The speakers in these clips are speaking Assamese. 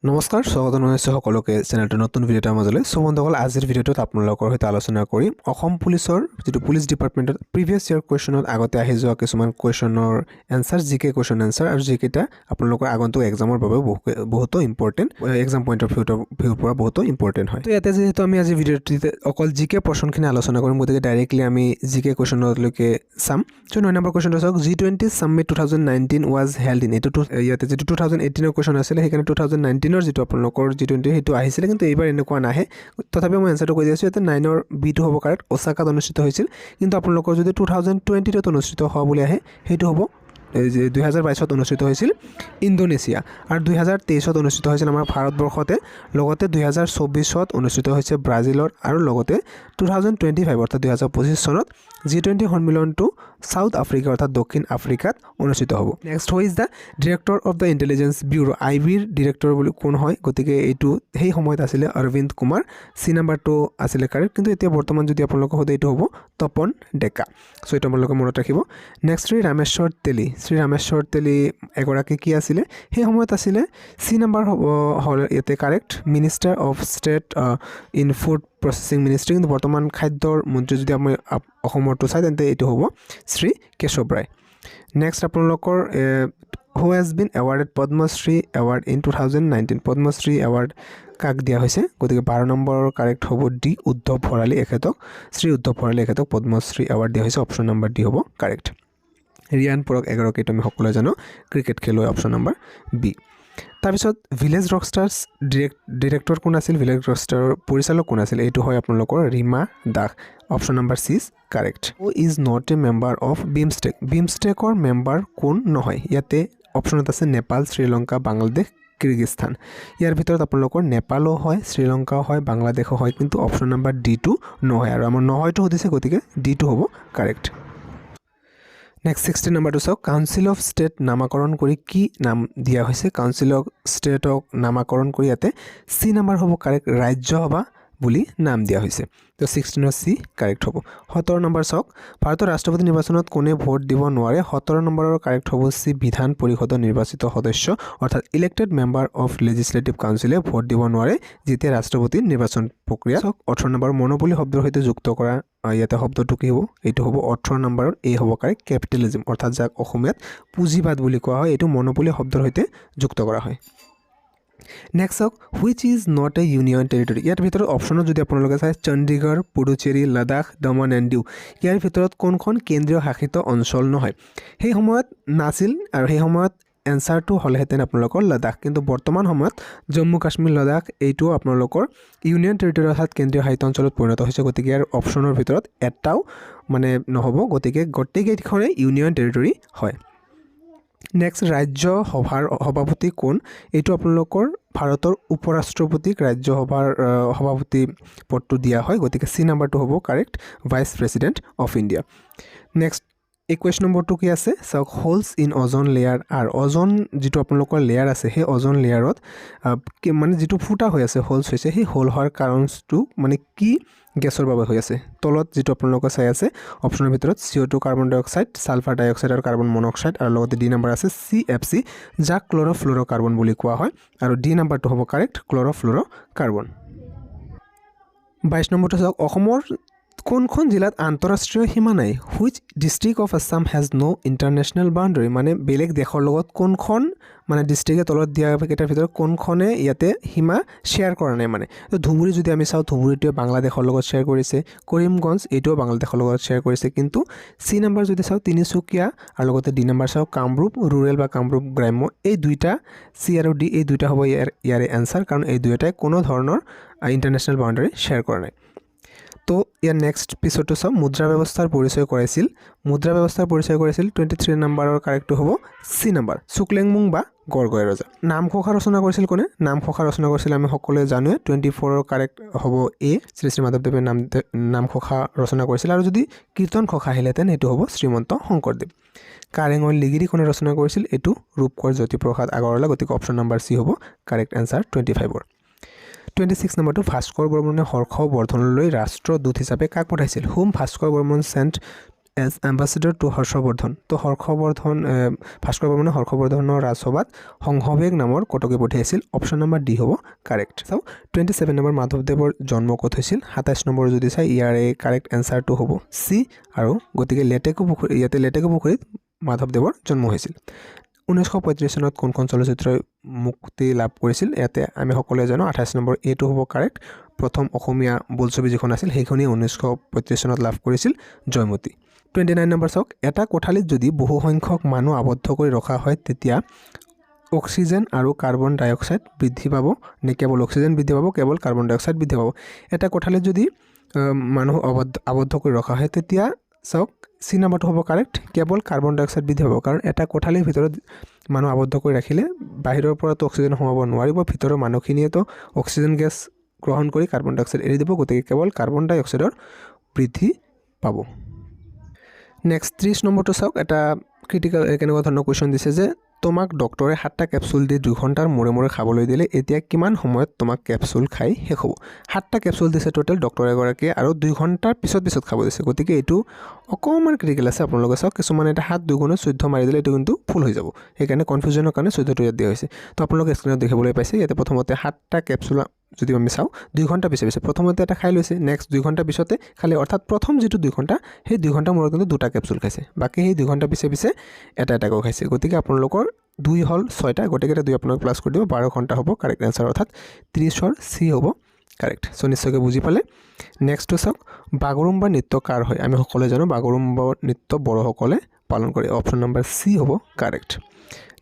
নমস্কাৰ স্বাগত জনাইছোঁ সকলোকে চেনেলটোৰ নতুন ভিডিঅ'টাৰ মাজলৈ। সো বন্ধুসকল, আজিৰ ভিডিঅ'টোত আপোনালোকৰ সৈতে আলোচনা কৰিম অসম পুলিচৰ যিটো পুলিচ ডিপাৰ্টমেণ্টত প্ৰিভিয়াছ ইয়াৰ কুৱেশ্যনত আগতে আহি যোৱা কিছুমান কুৱেশ্যনৰ এনসাৰ, জিকে কুৱেশ্যন এনসাৰ, আৰু যিকেইটা আপোনালোকৰ আগন্তুক এক্সামৰ বাবে বহুতো ইম্পৰ্টেণ্ট, এক্সাম পইণ্ট অফ ভিউৰ পৰা বহুতো ইম্পৰ্টেণ্ট হয়। তো ইয়াতে যিহেতু আমি আজি ভিডিঅ'টোতে অকল জিকে পৰ্চনখিনি আলোচনা কৰিম, গতিকে ডাইৰেক্টলি আমি জিকে কুৱেশ্যনলৈকে চাম। চ' 9 নম্বৰ কুৱেশ্যনটো চাওক, G20 Summit 2019 was held in, এইটো ইয়াতে যিটো 2018ৰ কুৱেশ্যন আছিলে সেইকাৰণে 2019ৰ যিটো আপোনালোকৰ G20 সেইটো আহিছিলে, কিন্তু এইবাৰ এনেকুৱা নাহে। তথাপিও মই এনসাৰটো কৈ দিছোঁ, ইয়াতে 9ৰ বিটো হ'ব কাৰেক্ট। ওচাকাত অনুষ্ঠিত হৈছিল, কিন্তু আপোনালোকৰ যদি 2020ত অনুষ্ঠিত হোৱা বুলি আহে সেইটো হ'ব 2022ত অনুষ্ঠিত হৈছিল ইণ্ডোনেছিয়া, আৰু 2023ত অনুষ্ঠিত হৈছিল আমাৰ ভাৰতবৰ্ষতে, লগতে 2024ত অনুষ্ঠিত হৈছে ব্ৰাজিলৰ, আৰু লগতে 2025 অৰ্থাৎ 2025 চনত G20 সন্মিলনটো সাউথ আফ্ৰিকা অৰ্থাৎ দক্ষিণ আফ্ৰিকাত অনুষ্ঠিত হ'ব। Next who is the director of the intelligence bureau, আইবিৰ ডিৰেক্টৰ বুলি কোন হয়? গতিকে এইটো সেই সময়ত আছিলে অৰবিন্দ কুমাৰ। চি নাম্বাৰটো আছিলে কাৰেক্ট, কিন্তু এতিয়া বৰ্তমান যদি আপোনালোকক সোধে এইটো হ'ব তপন ডেকা। চ' এইটো আপোনালোকে মনত ৰাখিব। নেক্সট শ্ৰী ৰামেশ্বৰ তেলী। শ্ৰী ৰামেশ্বৰ তেলী এগৰাকী কি আছিলে? সেই সময়ত আছিলে চি নাম্বাৰ হ'ল ইয়াতে correct, minister of state in food processing ministry, কিন্তু বৰ্তমান খাদ্যৰ মন্ত্ৰী যদি আমি অসমৰটো চাই তেন্তে এইটো হ'ব শ্ৰী কেশৱ ৰায়। নেক্সট আপোনালোকৰ who has been awarded Padmashri award in 2019, Padmashri award কাক দিয়া হৈছে? গতিকে 12 নম্বৰৰ কাৰেক্ট হ'ব ডি, উদ্ধৱ ভৰালী। এখেতক শ্ৰী উদ্ধৱ ভৰালী এখেতক পদ্মশ্ৰী এৱাৰ্ড দিয়া হৈছে। অপশ্যন নম্বৰ ডি হ'ব কাৰেক্ট। ৰিয়ান পৰক এগৰাকীটো আমি সকলোৱে জানো ক্ৰিকেট খেলুৱৈ, অপশ্যন নম্বৰ বি। তাৰপিছত ভিলেজ ৰকষ্টাৰ্ছ ডিৰেক্টৰ কোন আছিল? ভিলেজ ৰকষ্টাৰৰ পৰিচালক কোন আছিল? এইটো হয় আপোনালোকৰ Rima Das. Option number C is correct. Who is not a member of BIMSTEC, বিমষ্টেকৰ মেম্বাৰ কোন নহয়? ইয়াতে অপশ্যনত আছে নেপাল, শ্ৰীলংকা, বাংলাদেশ, কিৰ্গিস্তান। ইয়াৰ ভিতৰত আপোনালোকৰ নেপালো হয়, শ্ৰীলংকাও হয়, বাংলাদেশো হয়, কিন্তু অপশ্যন নম্বৰ ডিটো নহয়, আৰু আমাৰ নহয়টো সুধিছে, গতিকে ডিটো হ'ব কাৰেক্ট। নেক্সট 16 নম্বৰটো চাওক, কাউন্সিল অফ ষ্টেট নামাকৰণ কৰি কি নাম দিয়া হৈছে? কাউন্সিল অফ ষ্টেটক নামাকৰণ কৰি ইয়াতে চি নাম্বাৰ হ'ব কাৰেক্ট, ৰাজ্যসভা বুলি নাম দিয়া হৈছে। তো 16ৰ চি কাৰেক্ট হ'ব। 17 নম্বৰ চাওক, ভাৰতৰ ৰাষ্ট্ৰপতি নিৰ্বাচনত কোনে ভোট দিব নোৱাৰে? 17 নম্বৰৰ কাৰেক্ট হ'ব চি, বিধান পৰিষদৰ নিৰ্বাচিত সদস্য অৰ্থাৎ ইলেক্টেড মেম্বাৰ অফ লেজিছলেটিভ কাউন্সিলে ভোট দিব নোৱাৰে যেতিয়া ৰাষ্ট্ৰপতি নিৰ্বাচন প্ৰক্ৰিয়া। 18 নম্বৰ মনোপলি শব্দৰ সৈতে যুক্ত কৰা ইয়াতে শব্দটো কি হ'ব? এইটো হ'ব 18 নম্বৰৰ এ হ'ব কাৰেক্ট, কেপিটেলিজম, অৰ্থাৎ যাক অসমীয়াত পুঁজিবাদ বুলি কোৱা হয়, এইটো মনোপলি শব্দৰ সৈতে যুক্ত কৰা হয়। নেক্সট চাওক, which is not a union territory. ইয়াৰ ভিতৰত অপশ্যনত যদি আপোনালোকে চাই চণ্ডীগড়, পুডুচেৰী, লাডাখ, দমন এণ্ড ডিউ, ইয়াৰ ভিতৰত কোনখন কেন্দ্ৰীয় শাসিত অঞ্চল নহয়? সেই সময়ত নাছিল, আৰু সেই সময়ত এনচাৰটো হ'লেহেঁতেন আপোনালোকৰ লাডাখ, কিন্তু বৰ্তমান সময়ত জম্মু কাশ্মীৰ, লাডাখ এইটো আপোনালোকৰ ইউনিয়ন টেৰিটৰী অৰ্থাৎ কেন্দ্ৰীয় শাসিত অঞ্চলত পৰিণত হৈছে। গতিকে ইয়াৰ অপশ্যনৰ ভিতৰত এটাও মানে নহ'ব, গতিকে গোটেইকেইখনে ইউনিয়ন টেৰিটৰী হয়। নেক্সট ৰাজ্যসভাৰ সভাপতি কোন? এইটো আপোনালোকৰ ভাৰতৰ উপ ৰাষ্ট্ৰপতিক ৰাজ্যসভাৰ সভাপতি পদটো দিয়া হয়, গতিকে চি নাম্বাৰটো হ'ব correct, vice president of India. Next 21 নম্বৰটো কি আছে চাওক, holes in ozone layer are, ozone যিটো আপোনালোকৰ লেয়াৰ আছে সেই অজন লেয়াৰত মানে যিটো ফুটা হৈ আছে, হোলছ হৈছে, সেই হোল হোৱাৰ কাৰণটো মানে কি গেছৰ বাবে হৈ আছে? তলত যিটো আপোনালোকে চাই আছে অপশ্যনৰ ভিতৰত CO2, কাৰ্বন ডাই অক্সাইড, ছালফাৰ ডাই অক্সাইড আৰু কাৰ্বন মনক্সাইড, আৰু লগতে ডি নাম্বাৰ আছে CFC, যাক ক্লৰ'ফ্লুৰ' কাৰ্বন বুলি কোৱা হয়, আৰু ডি নাম্বাৰটো হ'ব কাৰেক্ট, ক্লৰ'ফ্লুৰ' কাৰ্বন। 22 নম্বৰটো চাওক, অসমৰ কোনখন জিলাত আন্তঃৰাষ্ট্ৰীয় সীমা নাই? Which district of Assam has no' international boundary, মানে বেলেগ দেশৰ লগত কোনখন মানে ডিষ্ট্ৰিক্টে তলত দিয়া কেইটাৰ ভিতৰত কোনখনে ইয়াতে সীমা শ্বেয়াৰ কৰা নাই মানে? তো ধুবুৰী যদি আমি চাওঁ, ধুবুৰীটোৱে বাংলাদেশৰ লগত শ্বেয়াৰ কৰিছে, কৰিমগঞ্জ এইটোও বাংলাদেশৰ লগত শ্বেয়াৰ কৰিছে, কিন্তু চি নাম্বাৰ যদি চাওঁ তিনিচুকীয়া, আৰু লগতে ডি নাম্বাৰ চাওঁ কামৰূপ ৰুৰেল বা কামৰূপ গ্ৰাম্য, এই দুইটা চি আৰু ডি এই দুইটা হ'ব ইয়াৰে এনচাৰ, কাৰণ এই দুয়োটাই কোনো ধৰণৰ ইণ্টাৰনেশ্যনেল বাউণ্ডেৰী শ্বেয়াৰ কৰা নাই। তো ইয়াৰ নেক্সট পিছতো চাওঁ, মুদ্ৰা ব্যৱস্থাৰ পৰিচয় কৰাইছিল, মুদ্ৰা ব্যৱস্থাৰ পৰিচয় কৰাইছিল 23 নম্বৰৰ কাৰেক্টটো হ'ব চি নাম্বাৰ, চুকলেংমুং বা গড়গড় ৰজা। নামঘোষা ৰচনা কৰিছিল কোনে? নামঘোষা ৰচনা কৰিছিল আমি সকলোৱে জানোৱে, 24ৰ কাৰেক্ট হ'ব এ, শ্ৰী শ্ৰী মাধৱদেৱে নামঘোষা ৰচনা কৰিছিল, আৰু যদি কীৰ্তন ঘোষা আহিলেহেঁতেন সেইটো হ'ব শ্ৰীমন্ত শংকৰদেৱ। কাৰেঙৰ লিগিৰি কোনে ৰচনা কৰিছিল? এইটো ৰূপকোঁৱৰ জ্যোতিপ্ৰসাদ আগৰৱালা, গতিকে অপশ্যন নম্বৰ চি হ'ব কাৰেক্ট এনচাৰ 25ৰ। 26 নম্বৰটো, ভাস্কৰ বৰ্মনে হৰ্ষ বৰ্ধনলৈ ৰাষ্ট্ৰদূত হিচাপে কাক পঠাইছিল? হুম Bhaskar Varman sent as ambassador to Harshavardhana তো ভাস্কৰ বৰ্মনে হৰ্ষবৰ্ধনৰ ৰাজসভাত সংহবেগ নামৰ কটকী পঠিয়াইছিল অপশ্যন নম্বৰ ডি হ'ব কাৰেক্ট চাওঁ 27 নম্বৰ মাধৱদেৱৰ জন্ম ক'ত হৈছিল 27 নম্বৰ যদি চাই ইয়াৰে কাৰেক্ট এনচাৰটো হ'ব চি আৰু গতিকে লেটেকু পুখুৰীত মাধৱদেৱৰ জন্ম হৈছিল 1935 চনত কোনখন চলচ্চিত্ৰই মুক্তি লাভ কৰিছিল ইয়াতে আমি সকলোৱে জানো 28 নম্বৰ এটো হ'ব কাৰেক্ট প্ৰথম অসমীয়া বোলছবি যিখন আছিল সেইখনেই 1935 চনত লাভ কৰিছিল জয়মতী 29 নম্বৰ চাওক এটা কোঠালিত যদি বহু সংখ্যক মানুহ আবদ্ধ কৰি ৰখা হয় তেতিয়া অক্সিজেন আৰু কাৰ্বন ডাই অক্সাইড বৃদ্ধি পাব নে কেৱল অক্সিজেন বৃদ্ধি পাব কেৱল কাৰ্বন ডাই অক্সাইড বৃদ্ধি পাব এটা কোঠালিত যদি মানুহ আবদ্ধ কৰি ৰখা হয় তেতিয়া চাওক সি নম্বৰটো হ'ব কাৰেক্ট কেৱল কাৰ্বন ডাই অক্সাইড বৃদ্ধি পাব কাৰণ এটা কোঠালিৰ ভিতৰত মানুহ আবদ্ধ কৰি ৰাখিলে বাহিৰৰ পৰাতো অক্সিজেন সোমাব নোৱাৰিব ভিতৰৰ মানুহখিনিয়েতো অক্সিজেন গেছ গ্ৰহণ কৰি কাৰ্বন ডাই অক্সাইড এৰি দিব গতিকে কেৱল কাৰ্বন ডাই অক্সাইডৰ বৃদ্ধি পাব নেক্সট 30 নম্বৰটো চাওক এটা ক্ৰিটিকেল কেনেকুৱা ধৰণৰ কুৱেশ্যন দিছে যে তোমাক ডক্টৰে 7টা কেপচুল দি 2 ঘণ্টাৰ মূৰে খাবলৈ দিলে এতিয়া কিমান সময়ত তোমাক কেপচুল খাই শেষ হ'ব 7টা কেপচুল দিছে টোটেল ডক্টৰ এগৰাকীয়ে আৰু 2 ঘণ্টাৰ পিছত খাব দিছে গতিকে এইটো অকণমান ক্ৰিটিকেল আছে আপোনালোকে চাওক কিছুমানে এটা 7 2 গুণত 14 মাৰি দিলে এইটো কিন্তু ফুল হৈ যাব সেইকাৰণে কনফিউজনৰ কাৰণে 14টো ইয়াত দিয়া হৈছে তো আপোনালোকে স্ক্ৰীনত দেখিবলৈ পাইছে ইয়াতে প্ৰথমতে 7টা কেপচুল যদি আমি চাওঁ 2 ঘণ্টা পিছে প্ৰথমতে এটা খাই লৈছে নেক্সট 2 ঘণ্টা পিছতে খালি অৰ্থাৎ প্ৰথম যেটো 2 ঘণ্টা সেই 2 ঘণ্টা মূৰত কিন্তু 2টা কেপচুল খাইছে বাকি সেই 2 ঘণ্টা পিছে এটাকৈ খাইছে গতিকে আপোনালোকৰ 2 হল 6টা গতিকে 2 আপোনালোক প্লাস কৰি দিব 12 ঘণ্টা হ'ব কাৰেক্ট আনসাৰ অৰ্থাৎ 30ৰ সি হ'ব কাৰেক্ট সো নিশ্চয়কৈ বুজি পালে নেক্সট তো চাওক বাগৰুম্বা নৃত্য কাৰ হয় আমি সকলোৱে জানো বাগৰুম্বা নৃত্য বড়োসকলে পালন কৰে অপশ্যন নম্বৰ সি হ'ব কাৰেক্ট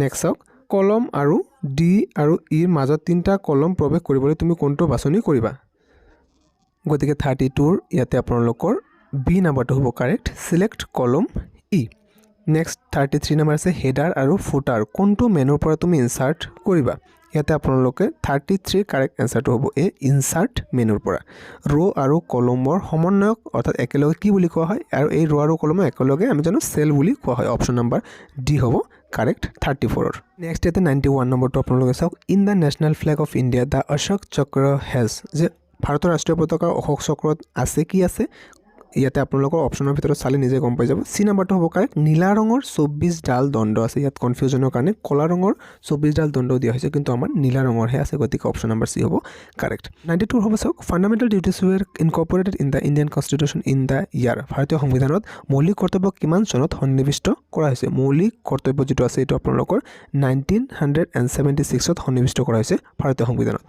নেক্সট চাওক কলম আৰু ডি আৰু ইৰ মাজত 3টা কলম প্ৰৱেশ কৰিবলৈ তুমি কোনটো বাছনি কৰিবা গতিকে 32ৰ ইয়াতে আপোনালোকৰ বি নম্বৰটো হ'ব কাৰেক্ট সিলেক্ট কলম ই নেক্সট 33 নম্বৰ আছে হেডাৰ আৰু ফুটাৰ কোনটো মেনুৰ পৰা তুমি ইনসাৰ্ট কৰিবা ইয়াতে আপোনালোকে 33 কাৰেক্ট এনসাৰটো হ'ব এ ইনসাৰ্ট মেনুৰ পৰা ৰো আৰু কলমৰ সমন্বয়ক অৰ্থাৎ একেলগে কি বুলি কোৱা হয় আৰু এই ৰো আৰু কলমৰ একেলগে আমি জানো সেল বুলি কোৱা হয় অপশ্যন নম্বৰ ডি হ'ব কাৰেক্ট 34ৰ নেক্সট ইয়াতে 91 নম্বৰটো আপোনালোকে চাওক in the national flag of India the Ashoka Chakra has যে ভাৰতৰ ৰাষ্ট্ৰীয় পতাকাৰ অশোক চক্ৰত আছে কি আছে ইয়াতে আপোনালোকৰ অপশ্যনৰ ভিতৰত চালে নিজে গম পাই যাব সি নম্বৰটো হ'ব কাৰেক্ট নীলা ৰঙৰ 24 ডাল দণ্ড আছে ইয়াত কনফিউজনৰ কাৰণে কলা ৰঙৰ 24 ডাল দণ্ড দিয়া হৈছে কিন্তু আমাৰ নীলা ৰঙৰহে আছে গতিকে অপশ্যন নম্বৰ সি হ'ব কাৰেক্ট 92 হ'ব চাওক fundamental duties war incorporated in the Indian constitution in the year ভাৰতীয় সংবিধানত মৌলিক কৰ্তব্য কিমান চনত সন্নিৱিষ্ট কৰা হৈছে মৌলিক কৰ্তব্য যেটো আছে এইটো আপোনালোকৰ 1976ত সন্নিৱিষ্ট কৰা হৈছে ভাৰতীয় সংবিধানত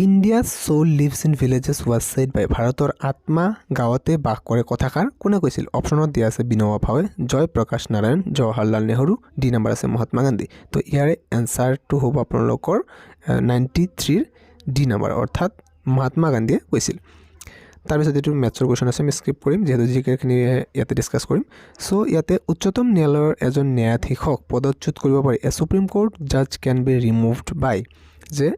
India soul lives in villages was said by ভাৰতৰ আত্মা গাঁৱতে বাস কৰে কথাকাৰ কোনে কৈছিল অপশ্যনত দিয়া আছে বিনোবা ভাৱে জয় প্ৰকাশ নাৰায়ণ জৱাহৰলাল নেহৰু ডি নম্বৰ আছে মহাত্মা গান্ধী তো ইয়াৰে এনসাৰটো হ'ব আপোনালোকৰ 93ৰ ডি নম্বৰ অৰ্থাৎ মহাত্মা গান্ধীয়ে কৈছিল তাৰপিছত যেটো মেথছৰ কোৱেশ্যন আছে আমি স্কিপ কৰিম যেহেতু জিকেখিনি ইয়াতে ডিসকাস কৰিম সো ইয়াতে উচ্চতম ন্যায়ালয়ৰ এজন ন্যায়াধীশক পদচ্যুত কৰিব পাৰি এ সুপ্ৰিম কোৰ্ট জাজ ক্যান বি ৰিমুভড বাই যে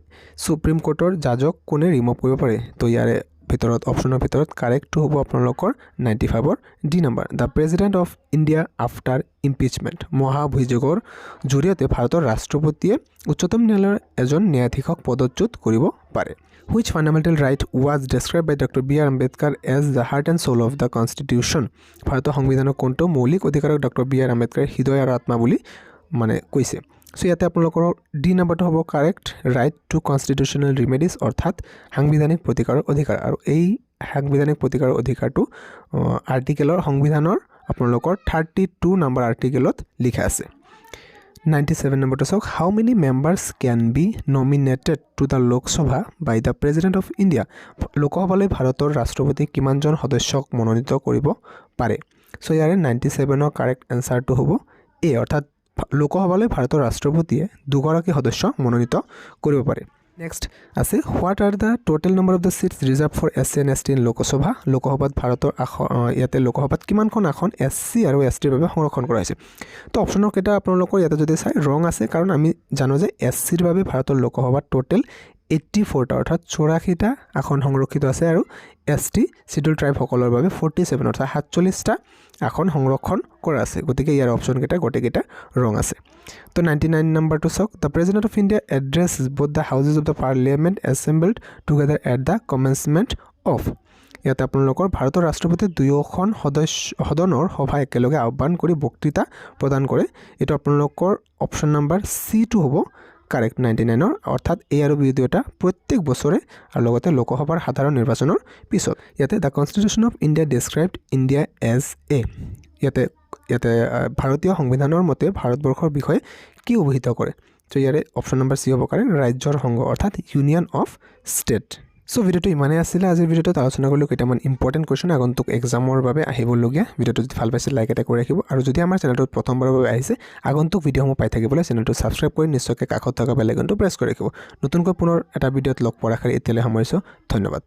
সুপ্ৰিম কোৰ্টৰ জাজক কোনে ৰিমুভ কৰিব পাৰে তো ইয়াৰে ভিতৰত অপশ্যনৰ ভিতৰত কাৰেক্টটো হ'ব আপোনালোকৰ 95ৰ ডি নম্বৰ the president of India after impeachment মহাভিযোগৰ জৰিয়তে ভাৰতৰ ৰাষ্ট্ৰপতিয়ে উচ্চতম ন্যায়ালয়ৰ এজন ন্যায়াধীশক পদচ্যুত কৰিব পাৰে Which fundamental right was described by Dr. B.R. Ambedkar as the heart and soul of the Constitution? ভাৰতীয় সংবিধানৰ কোনটো মৌলিক অধিকাৰক ডক্টৰ বি আৰ আম্বেদকাৰ হৃদয় আৰু আত্মা বুলি মানে কৈছে সো ইয়াতে আপোনালোকৰ ডি নম্বৰটো হ'ব correct right to constitutional remedies অৰ্থাৎ সাংবিধানিক প্ৰতিকাৰৰ অধিকাৰ আৰু এই সাংবিধানিক প্ৰতিকাৰৰ অধিকাৰটো আৰ্টিকেলৰ সংবিধানৰ আপোনালোকৰ 32 নম্বৰ আৰ্টিকেলত লিখা আছে 97 নম্বৰটো চাওক how many members can be nominated to the Lok Sabha by the president of India লোকসভালৈ ভাৰতৰ ৰাষ্ট্ৰপতি কিমানজন সদস্যক মনোনীত কৰিব পাৰে সো ইয়াৰে 97ৰ কাৰেক্ট এনসাৰটো হ'ব এ অৰ্থাৎ লোকসভালৈ ভাৰতৰ ৰাষ্ট্ৰপতিয়ে দুগৰাকী সদস্য মনোনীত কৰিব পাৰে নেক্সট আছে what are the total number of the seats reserve for S N S T in Lok Sabha লোকসভাত ভাৰতৰ ইয়াতে লোকসভাত কিমানখন আসন এছ চি আৰু এছ টিৰ বাবে সংৰক্ষণ কৰা হৈছে তো অপশ্যনৰ কেইটা আপোনালোকৰ ইয়াতে যদি চাই ৰং আছে কাৰণ আমি জানো যে এছ চিৰ বাবে ভাৰতৰ লোকসভাত টোটেল 84টা অৰ্থাৎ 84টা আসন সংৰক্ষিত আছে আৰু এছ টি শিডিউল ট্ৰাইবসকলৰ বাবে 47 অৰ্থাৎ 47টা আসন সংৰক্ষণ কৰা আছে গতিকে ইয়াৰ অপশ্যন কেইটা গোটেইকেইটা ৰং আছে তো 99 নম্বৰটো চাওক the president of India address both the houses of the parliament assembled together at the commencement of ইয়াতে আপোনালোকৰ ভাৰতৰ ৰাষ্ট্ৰপতিয়ে দুয়োখন সদনৰ সভা একেলগে আহ্বান কৰি বক্তৃতা প্ৰদান কৰে এইটো আপোনালোকৰ অপশ্যন নাম্বাৰ C2 হ'ব কাৰেক্ট 99 অৰ্থাৎ এ আৰু বি দুয়োটা প্ৰত্যেক বছৰে আৰু লগতে লোকসভাৰ সাধাৰণ নিৰ্বাচনৰ পিছত ইয়াতে the constitution of India described India as a ইয়াতে ভাৰতীয় সংবিধানৰ মতে ভাৰতবৰ্ষৰ বিষয়ে কি অভিহিত কৰে তো ইয়াৰে অপশ্যন নাম্বাৰ C হ'ব কাৰেক্ট ৰাজ্যৰ সংঘ অৰ্থাৎ ইউনিয়ন অফ ষ্টেট সো ভিডিওটো ইমানেই আছিলে আজিৰ ভিডিওটোত আলোচনা কৰিলোঁ কেইটামান ইম্পৰ্টেণ্ট কুৱেশ্যন আগন্তুক এক্সামৰ বাবে আহিবলগীয়া ভিডিওটো যদি ভাল পাইছে লাইক এটা কৰি ৰাখিব আৰু যদি আমাৰ চেনেলটোত প্ৰথমবাৰৰ বাবে আহিছে আগন্তুক ভিডিঅ'সমূহ পাই থাকিবলৈ চেনেলটো ছাবস্ক্ৰাইব কৰি নিশ্চয়কৈ কাষত থকা বেল আইকনটো প্ৰেছ কৰি ৰাখিব নতুনকৈ পুনৰ এটা ভিডিঅ'ত লগ পোৱাৰ আশাৰে এতিয়ালৈ সামৰিছোঁ ধন্যবাদ